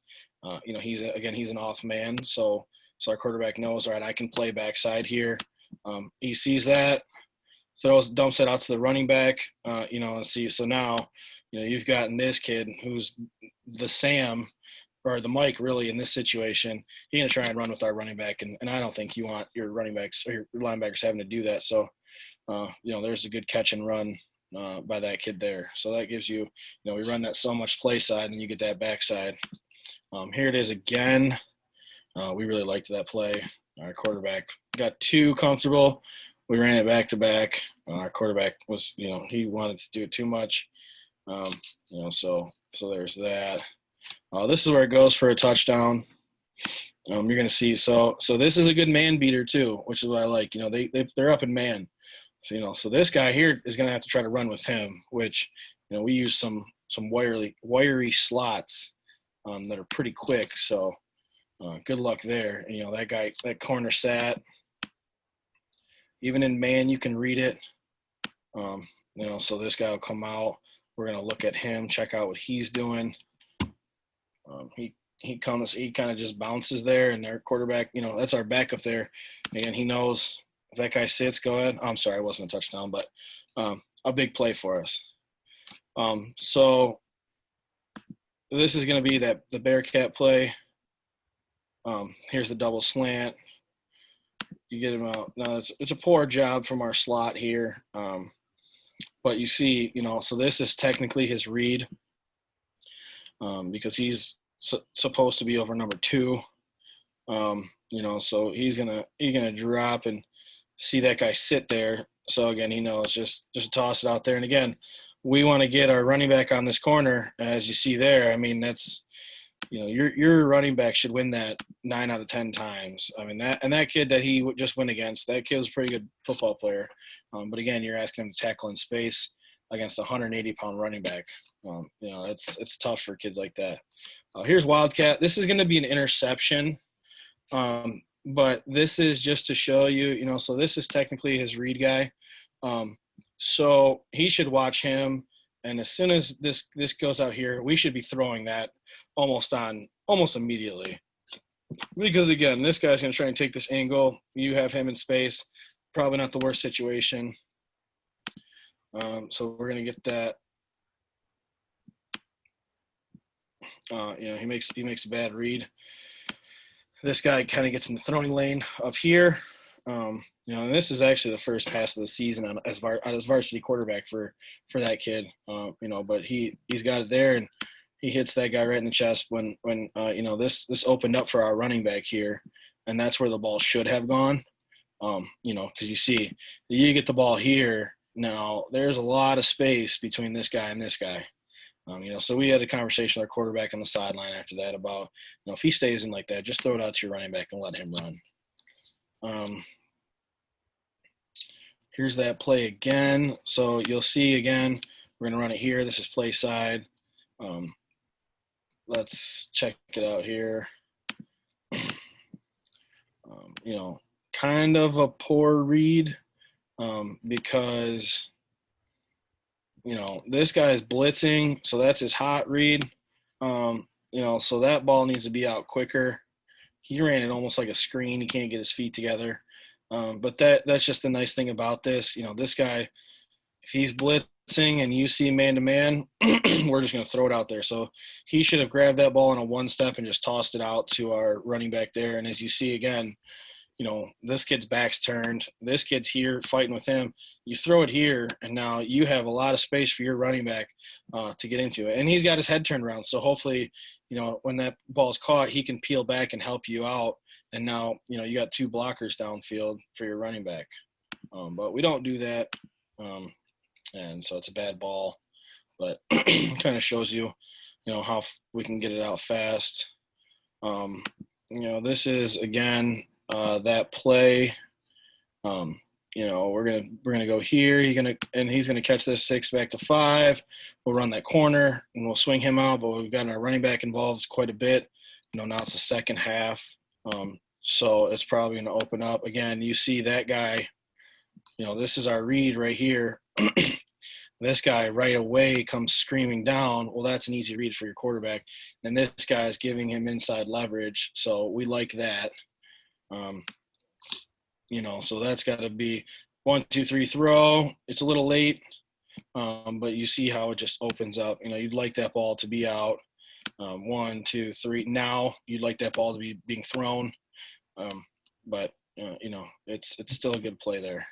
Speaker 1: He's an off man. So our quarterback knows, all right, I can play backside here. He sees that, dumps it out to the running back, and see. So now, you've gotten this kid who's the Sam, or the Mike, really, in this situation. He's going to try and run with our running back, and I don't think you want your running backs or your linebackers having to do that. So, there's a good catch and run by that kid there. So that gives you, we run that so much play side, and you get that backside. Here it is again. We really liked that play. Our quarterback got too comfortable. We ran it back to back. Our quarterback was, he wanted to do it too much. So there's that. This is where it goes for a touchdown. You're going to see. So this is a good man beater too, which is what I like. They're up in man. So this guy here is going to have to try to run with him, which, we use some wiry slots that are pretty quick. So good luck there. And, that corner sat. Even in man, you can read it. So this guy will come out. We're going to look at him, check out what he's doing. He kind of just bounces there, and their quarterback, that's our backup there. Again, he knows if that guy sits, go ahead. I'm sorry, it wasn't a touchdown, but a big play for us. So this is going to be the Bearcat play. Here's the double slant. You get him out. Now it's a poor job from our slot here, but you see, so this is technically his read. Because he's supposed to be over number 2, so he's gonna drop and see that guy sit there. So again, he knows just toss it out there. And again, we want to get our running back on this corner, as you see there. I mean, that's your running back should win that 9 out of 10 times. I mean, that kid that he just went against, that kid was a pretty good football player. But again, you're asking him to tackle in space against a 180-pound running back. It's tough for kids like that. Here's Wildcat. This is going to be an interception, but this is just to show you, so this is technically his read guy. So he should watch him, and as soon as this goes out here, we should be throwing that almost immediately. Because, again, this guy's going to try and take this angle. You have him in space. Probably not the worst situation. So we're going to get that. He makes a bad read. This guy kind of gets in the throwing lane of here. And this is actually the first pass of the season on as varsity quarterback for that kid. But he's got it there, and he hits that guy right in the chest when this opened up for our running back here, and that's where the ball should have gone. Because you see, you get the ball here. Now there's a lot of space between this guy and this guy. So we had a conversation with our quarterback on the sideline after that about, if he stays in like that, just throw it out to your running back and let him run. Here's that play again. So you'll see again, we're going to run it here. This is play side. Let's check it out here. Kind of a poor read because – this guy is blitzing, so that's his hot read. So that ball needs to be out quicker. He ran it almost like a screen. He can't get his feet together. But that's just the nice thing about this. This guy, if he's blitzing and you see man to man, we're just going to throw it out there. So he should have grabbed that ball in a one step and just tossed it out to our running back there. And as you see again, this kid's back's turned. This kid's here fighting with him. You throw it here, and now you have a lot of space for your running back to get into it. And he's got his head turned around. So hopefully, when that ball's caught, he can peel back and help you out. And now, you got two blockers downfield for your running back. But we don't do that. And so it's a bad ball. But kind of shows you, how we can get it out fast. This is, again, that play. We're gonna go here. He's gonna catch this 6 back to 5. We'll run that corner and we'll swing him out. But we've got our running back involved quite a bit. Now it's the second half, so it's probably gonna open up again. You see that guy. This is our read right here. This guy right away comes screaming down. Well, that's an easy read for your quarterback. And this guy is giving him inside leverage, so we like that. So that's got to be 1, 2, 3 throw. It's a little late, but you see how it just opens up. You'd like that ball to be out. 1, 2, 3. Now you'd like that ball to be being thrown, but it's still a good play there.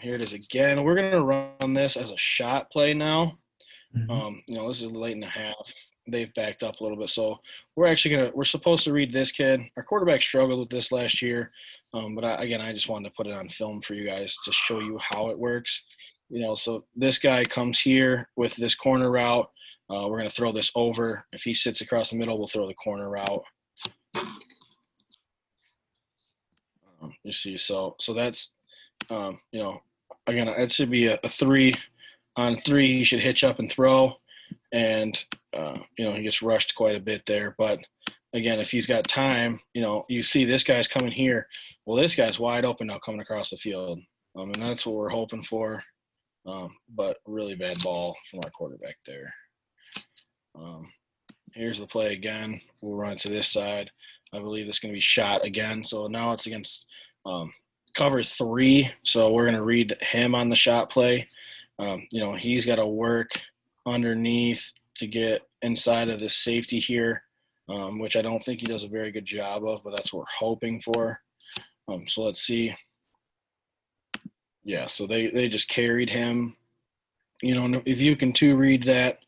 Speaker 1: Here it is again. We're gonna run this as a shot play now. This is late in the half. They've backed up a little bit, so we're supposed to read this kid. Our quarterback struggled with this last year, but I just wanted to put it on film for you guys to show you how it works. So this guy comes here with this corner route. We're going to throw this over. If he sits across the middle, we'll throw the corner route. You see, so that's again, it should be a 3 on 3. He should hitch up and throw. And, he gets rushed quite a bit there. But, again, if he's got time, you see this guy's coming here. Well, this guy's wide open now coming across the field. And that's what we're hoping for. But really bad ball from our quarterback there. Here's the play again. We'll run it to this side. I believe this is going to be shot again. So now it's against cover 3. So we're going to read him on the shot play. He's got to work underneath to get inside of this safety here, which I don't think he does a very good job of, but that's what we're hoping for. So let's see. Yeah, so they just carried him. If you can read that,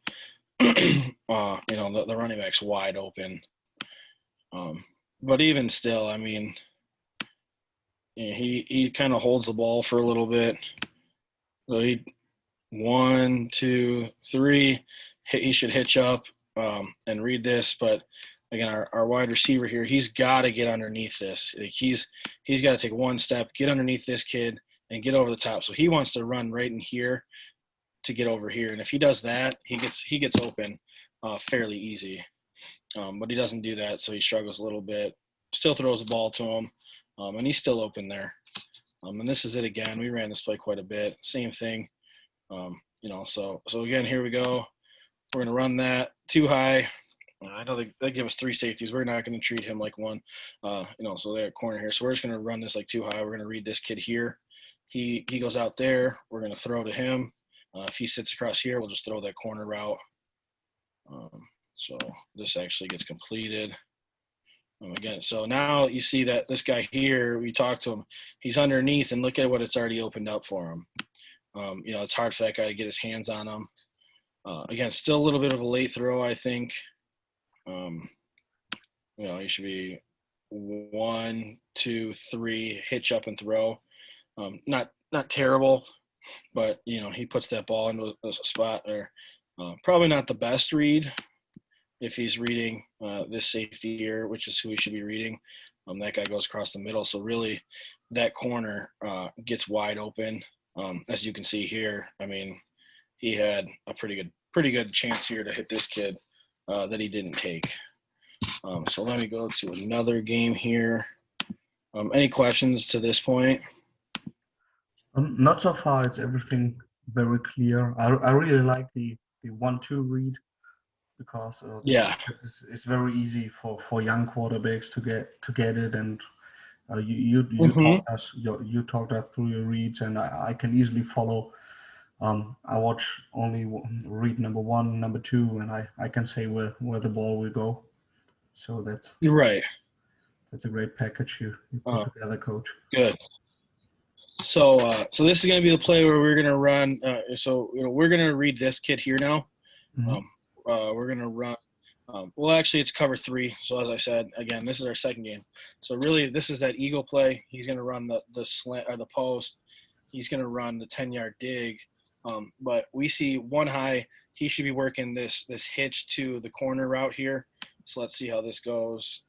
Speaker 1: the running back's wide open. But even still, I mean, he kind of holds the ball for a little bit. So 1, 2, 3. He should hitch up and read this. But again, our wide receiver here, he's got to get underneath this. He's got to take one step, get underneath this kid, and get over the top. So he wants to run right in here to get over here. And if he does that, he gets open fairly easy. But he doesn't do that, so he struggles a little bit. Still throws the ball to him, and he's still open there. And this is it again. We ran this play quite a bit. Same thing. So again, here we go. We're going to run that too high. I know they give us 3 safeties. We're not going to treat him like one. So they're at corner here. So we're just going to run this like too high. We're going to read this kid here. He goes out there. We're going to throw to him. If he sits across here, we'll just throw that corner route. So this actually gets completed. Again, so now you see that this guy here, we talked to him. He's underneath, and look at what it's already opened up for him. It's hard for that guy to get his hands on him. Again, still a little bit of a late throw, I think. He should be 1, 2, 3, hitch up and throw. Not terrible, but he puts that ball into a spot there. Probably not the best read if he's reading this safety here, which is who he should be reading. That guy goes across the middle, so really that corner gets wide open. As you can see here, I mean, he had a pretty good chance here to hit this kid that he didn't take. So let me go to another game here. Any questions to this point?
Speaker 2: Not so far. It's everything very clear. I really like the 1-2 read. because
Speaker 1: Yeah.
Speaker 2: it's very easy for young quarterbacks to get it. And
Speaker 1: Hmm.
Speaker 2: you talked us through your reads, and I can easily follow. I watch only read number one, number two, and I can say where the ball will go. So
Speaker 1: Right.
Speaker 2: that's a great package you put
Speaker 1: Uh,
Speaker 2: together, coach.
Speaker 1: Good. So this is going to be the play where we're going to run. We're going to read this kid here now.
Speaker 2: Hmm.
Speaker 1: Um, we're going to run. Well, actually, it's cover three. So as I said, again, this is our second game. So really, this is that eagle play. He's going to run the slant or the post. He's going to run the 10-yard dig. But we see one high. He should be working this hitch to the corner route here. So let's see how this goes.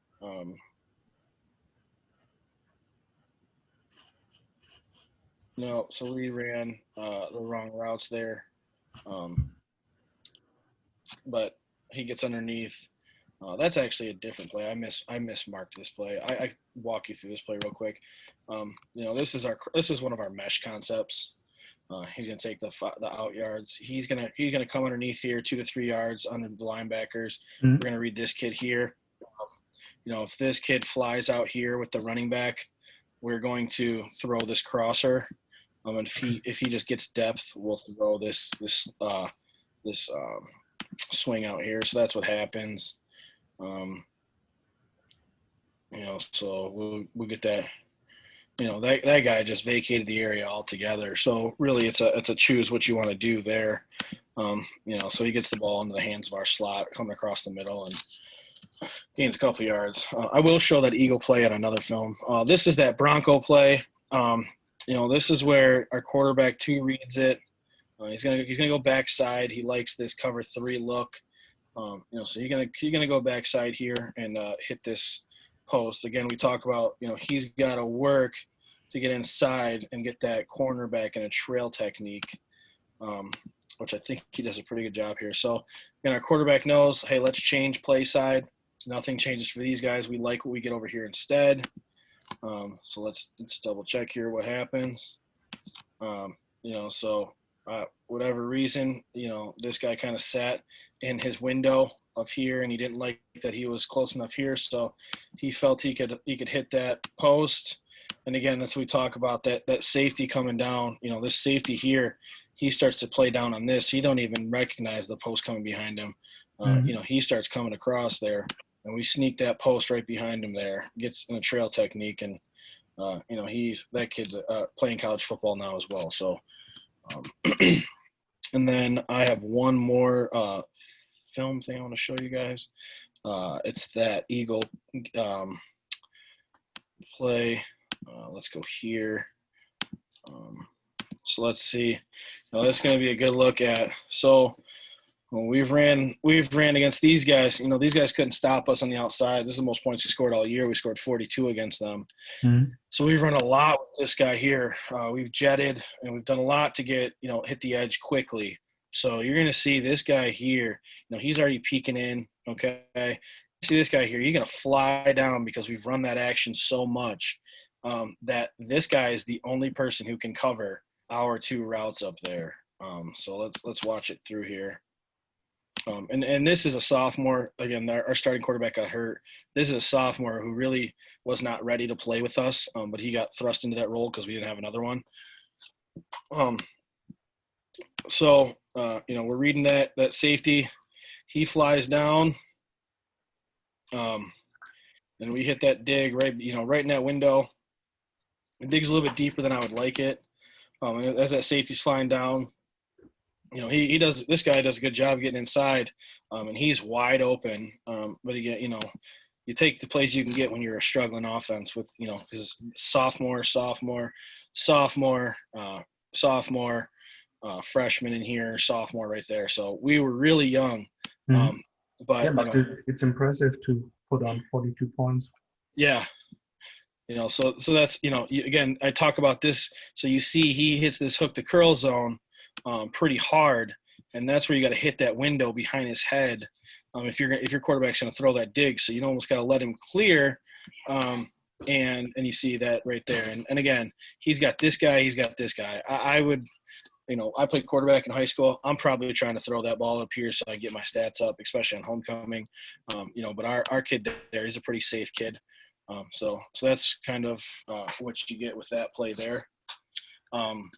Speaker 1: No, so we ran the wrong routes there. Um, but he gets underneath. That's actually a different play. I mismarked this play. I walk you through this play real quick. This is one of our mesh concepts. He's gonna take the out yards. He's gonna come underneath here 2 to 3 yards under the linebackers.
Speaker 2: Hmm.
Speaker 1: We're gonna read this kid here. If this kid flies out here with the running back, we're going to throw this crosser. And if he just gets depth, we'll throw this swing out here. So that's what happens. Um, so we'll get that. That guy just vacated the area altogether. So really, it's a choose what you want to do there. So he gets the ball into the hands of our slot, coming across the middle and gains a couple yards. I will show that eagle play on another film. This is that Bronco play. This is where our quarterback 2 reads it. He's gonna go backside. He likes this cover 3 look. So you're gonna go backside here and hit this post. Again, we talk about he's got to work to get inside and get that cornerback in a trail technique, which I think he does a pretty good job here. So again, our quarterback knows, hey, let's change play side. Nothing changes for these guys. We like what we get over here instead. So let's double check here what happens. So whatever reason, this guy kind of sat in his window of here, and he didn't like that he was close enough here, so he felt he could hit that post. And again, that's what we talk about, that safety coming down. This safety here, he starts to play down on this. He don't even recognize the post coming behind him.
Speaker 2: Hmm.
Speaker 1: He starts coming across there, and we sneak that post right behind him there. Gets in a trail technique, and that kid's playing college football now as well. So, and then I have one more film thing I want to show you guys. It's that eagle play. Let's go here. So let's see. Now that's going to be a good look at. So when we've ran against these guys. These guys couldn't stop us on the outside. This is the most points we scored all year. We scored 42 against them.
Speaker 2: Hmm.
Speaker 1: So we've run a lot with this guy here. We've jetted and we've done a lot to get hit the edge quickly. So you're going to see this guy here. He's already peeking in. Okay. See this guy here. You're going to fly down because we've run that action so much that this guy is the only person who can cover our 2 routes up there. So let's watch it through here. And this is a sophomore. Again, our starting quarterback got hurt. This is a sophomore who really was not ready to play with us, but he got thrust into that role because we didn't have another one. We're reading that safety. He flies down, and we hit that dig right in that window. It digs a little bit deeper than I would like it. And as that safety's flying down, this guy does a good job getting inside, and he's wide open. But again, you take the plays you can get when you're a struggling offense with, because sophomore, freshman in here, sophomore right there. So we were really young.
Speaker 2: Hmm.
Speaker 1: But
Speaker 2: Yeah, but it's impressive to put on 42 points.
Speaker 1: yeah, so that's, again, I talk about this. So you see he hits this hook to curl zone pretty hard, and that's where you got to hit that window behind his head if your quarterback's going to throw that dig. So you almost got to let him clear, and you see that right there. And again, he's got this guy. I would I played quarterback in high school. I'm probably trying to throw that ball up here so I get my stats up, especially on homecoming. But our kid there is a pretty safe kid. So that's kind of what you get with that play there. Then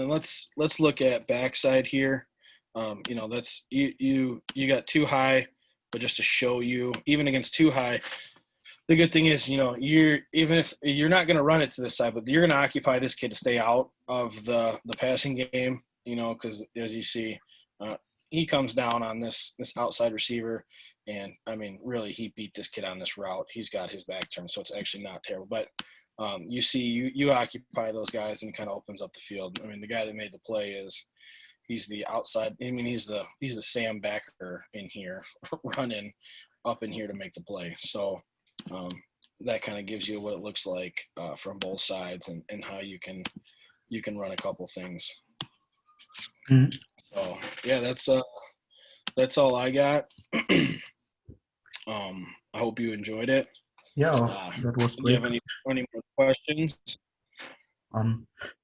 Speaker 1: let's look at backside here. That's you got too high, but just to show you, even against too high, the good thing is, you're even if you're not going to run it to this side, but you're going to occupy this kid to stay out of the passing game. Because as you see, he comes down on this outside receiver, and I mean, really, he beat this kid on this route. He's got his back turned, so it's actually not terrible. But you see, you occupy those guys, and it kind of opens up the field. I mean, the guy that made the play he's the outside. I mean, he's the Sam Backer in here, running up in here to make the play. So that kind of gives you what it looks like from both sides, and how you can run a couple things.
Speaker 2: Mm-hmm.
Speaker 1: So yeah, that's all I got. I hope you enjoyed it.
Speaker 2: Yeah, that was
Speaker 1: Do you
Speaker 2: great.
Speaker 1: have any more questions?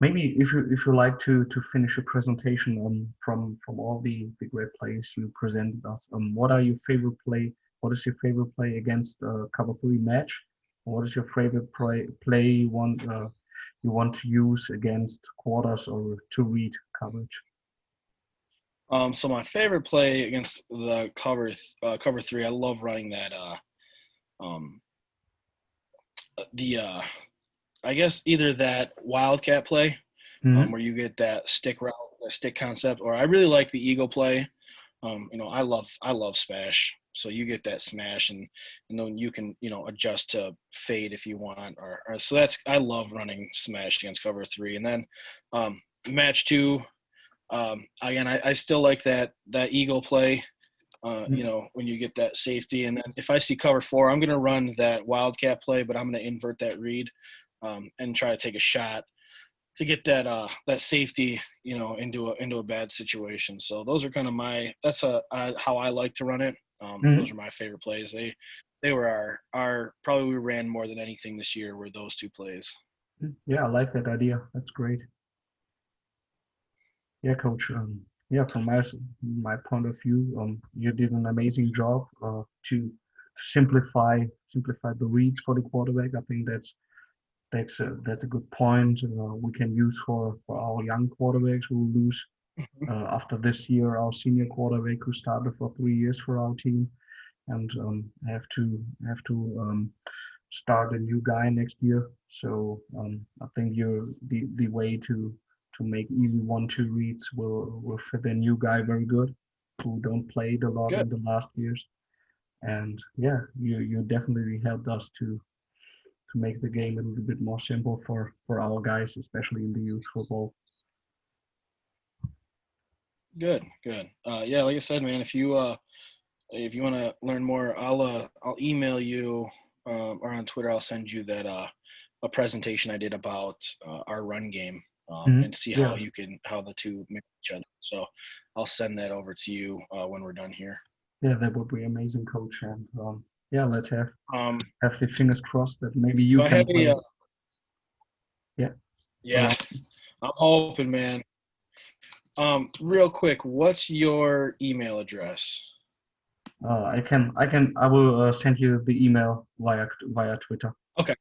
Speaker 2: Maybe if you like to finish a presentation from all the great plays you presented us. What are your favorite play? What is your favorite play against cover 3 match? What is your favorite play you want to use against quarters or to read coverage?
Speaker 1: So my favorite play against the cover 3, I love running that. I guess either that wildcat play,
Speaker 2: Mm-hmm.
Speaker 1: where you get that stick route, that stick concept, or I really like the eagle play. I love smash. So you get that smash, and then you can adjust to fade if you want, or so I love running smash against cover 3, and then match 2. Again, I still like that eagle play. When you get that safety, and then if I see cover 4, I'm going to run that wildcat play, but I'm going to invert that read and try to take a shot to get that safety, into a bad situation. So those are kind of how I like to run it.
Speaker 2: Mm-hmm.
Speaker 1: Those are my favorite plays. They were our probably we ran more than anything this year were those 2 plays.
Speaker 2: Yeah, I like that idea. That's great. Yeah, coach. Yeah, from my point of view, you did an amazing job to simplify the reads for the quarterback. I think that's a good point we can use for our young quarterbacks who lose after this year our senior quarterback who started for 3 years for our team and have to start a new guy next year. So I think the way to make easy 1-2 reads will fit a new guy very good who don't play a lot
Speaker 1: Good.
Speaker 2: in the last years. And yeah, you definitely helped us to make the game a little bit more simple for our guys, especially in the youth football.
Speaker 1: Good. Yeah, like I said, man, if you want to learn more, I'll email you or on Twitter. I'll send you that a presentation I did about our run game
Speaker 2: Mm-hmm.
Speaker 1: and see
Speaker 2: Yeah,
Speaker 1: how the two mix each other. So I'll send that over to you when we're done here.
Speaker 2: yeah, that would be amazing, coach. And yeah, let's have
Speaker 1: Um,
Speaker 2: the fingers crossed that maybe
Speaker 1: do
Speaker 2: you
Speaker 1: I
Speaker 2: can
Speaker 1: have
Speaker 2: play. Yeah, go
Speaker 1: yeah,
Speaker 2: on.
Speaker 1: I'm hoping, man. Real quick, what's your email address?
Speaker 2: I will send you the email via Twitter.
Speaker 1: Okay.